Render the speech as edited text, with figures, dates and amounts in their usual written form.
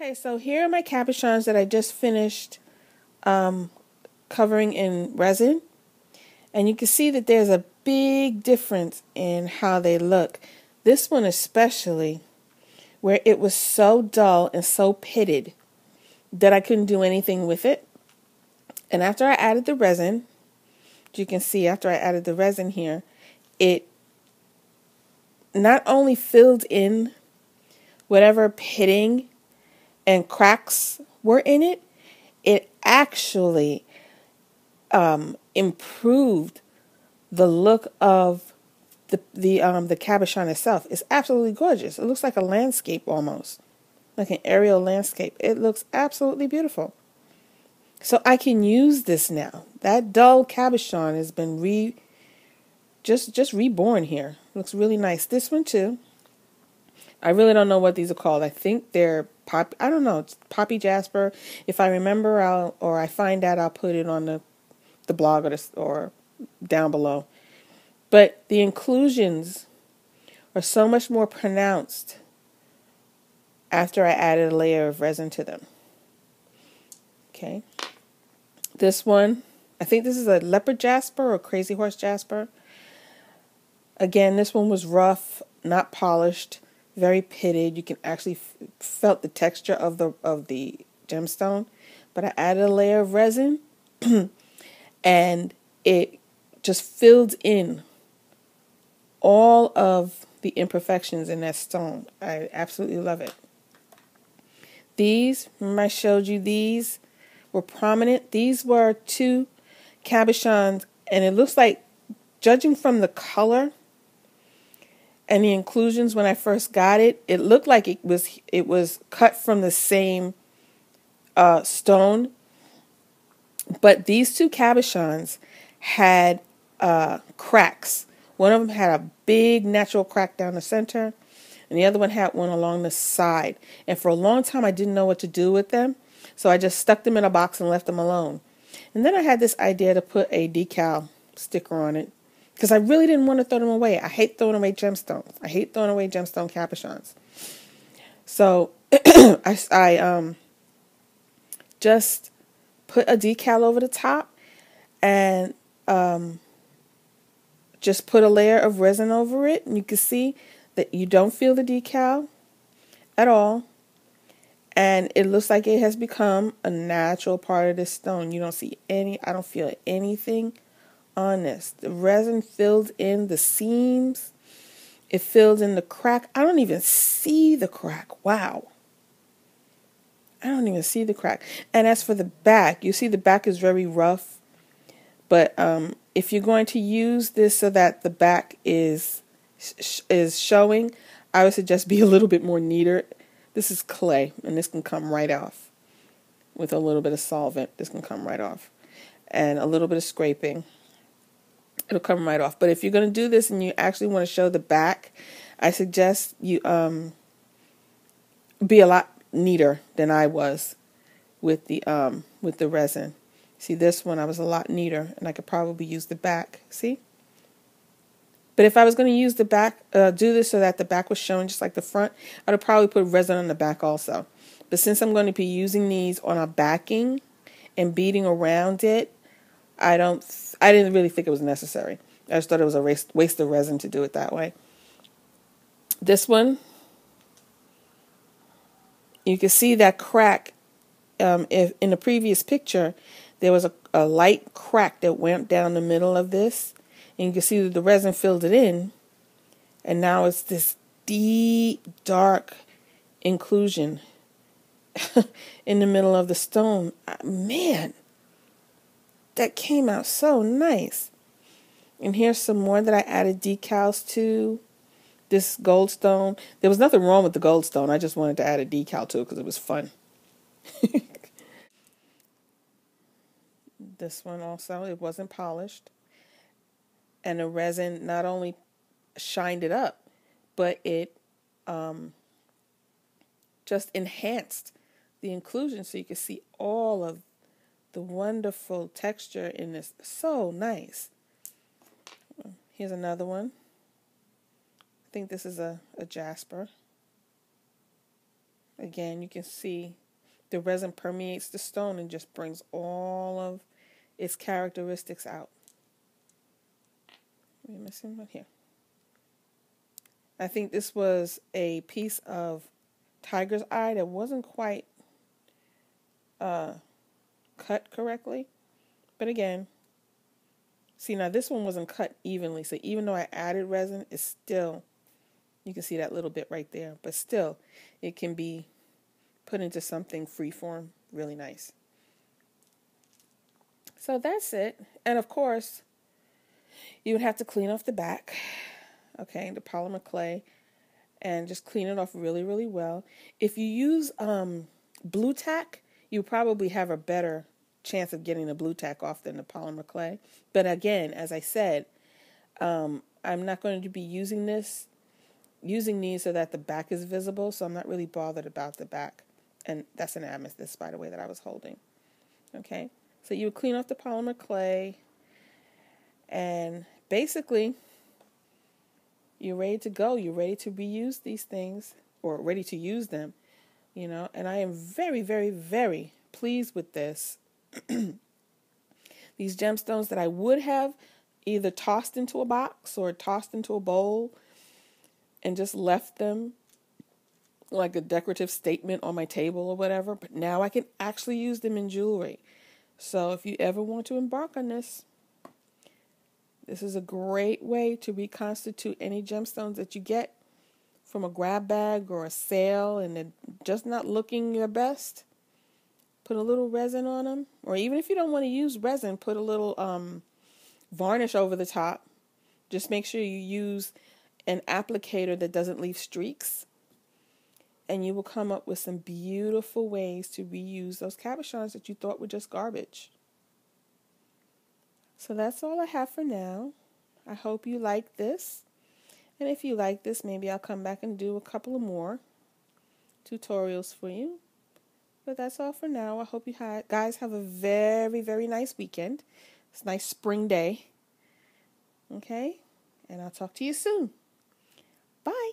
Okay, so here are my cabochons that I just finished covering in resin. And you can see that there's a big difference in how they look. This one especially, where it was so dull and so pitted that I couldn't do anything with it. And after I added the resin, you can see after I added the resin here, it not only filled in whatever pitting and cracks were in it, it actually improved the look of the cabochon itself. It's absolutely gorgeous. It looks like a landscape almost, like an aerial landscape. It looks absolutely beautiful. So I can use this now. That dull cabochon has been just reborn here. Looks really nice. This one too. I really don't know what these are called. I think they're I don't know. It's poppy jasper. If I remember, or I find out, I'll put it on the blog or down below. But the inclusions are so much more pronounced after I added a layer of resin to them. Okay. This one, I think this is a leopard jasper or crazy horse jasper. Again, this one was rough, not polished, very pitted. You can actually felt the texture of the gemstone. But I added a layer of resin and it just filled in all of the imperfections in that stone. I absolutely love it. These, remember I showed you these were prominent. These were two cabochons, and it looks like, judging from the color and the inclusions when I first got it, it looked like it was cut from the same stone. But these two cabochons had cracks. One of them had a big natural crack down the center, and the other one had one along the side. And for a long time, I didn't know what to do with them, so I just stuck them in a box and left them alone. And then I had this idea to put a decal sticker on it, because I really didn't want to throw them away. I hate throwing away gemstones. I hate throwing away gemstone cabochons. So I just put a decal over the top and just put a layer of resin over it. And you can see that you don't feel the decal at all. And it looks like it has become a natural part of this stone. You don't see I don't feel anything on this. The resin filled in the seams. It filled in the crack. I don't even see the crack. Wow. I don't even see the crack. And as for the back, you see the back is very rough. But if you're going to use this so that the back is showing, I would suggest be a little bit more neater. This is clay, and this can come right off. With a little bit of solvent, this can come right off. And a little bit of scraping, it'll come right off. But if you're going to do this and you actually want to show the back, I suggest you be a lot neater than I was with the resin. See, this one I was a lot neater, and I could probably use the back. See? But if I was going to use the back, do this so that the back was showing just like the front, I would probably put resin on the back also. But since I'm going to be using these on a backing and beading around it, I didn't really think it was necessary. I just thought it was a waste of resin to do it that way. This one, you can see that crack. If in the previous picture, there was a light crack that went down the middle of this. And you can see that the resin filled it in. And now it's this deep, dark inclusion in the middle of the stone. Man, that came out so nice. And here's some more that I added decals to. This gold stone. There was nothing wrong with the gold stone. I just wanted to add a decal to it because it was fun. This one also, it wasn't polished. And the resin not only shined it up, but it just enhanced the inclusion so you can see all of the wonderful texture in this. So nice. Here's another one. I think this is a jasper. Again, you can see the resin permeates the stone and just brings all of its characteristics out. Are we missing one here? I think this was a piece of tiger's eye that wasn't quite cut correctly. But again, see, now this one wasn't cut evenly. So even though I added resin, it's still, you can see that little bit right there. But still, it can be put into something freeform, really nice. So that's it. And of course, you would have to clean off the back, okay, the polymer clay, and just clean it off really, really well. If you use blue tack, you probably have a better chance of getting the blue tack off than the polymer clay. But again, as I said, I'm not going to be using these so that the back is visible, so I'm not really bothered about the back. And that's an amethyst, by the way, that I was holding. Okay, so you would clean off the polymer clay, and basically, you're ready to go. You're ready to reuse these things, or ready to use them, you know. And I am very, very, very pleased with this. These gemstones that I would have either tossed into a box or tossed into a bowl and just left them like a decorative statement on my table or whatever. But now I can actually use them in jewelry. So if you ever want to embark on this, this is a great way to reconstitute any gemstones that you get from a grab bag or a sale and they're just not looking their best. Put a little resin on them. Or even if you don't want to use resin, put a little varnish over the top. Just make sure you use an applicator that doesn't leave streaks. And you will come up with some beautiful ways to reuse those cabochons that you thought were just garbage. So that's all I have for now. I hope you like this. And if you like this, maybe I'll come back and do a couple of more tutorials for you. But that's all for now. I hope you guys have a very, very nice weekend. It's a nice spring day. Okay? And I'll talk to you soon. Bye.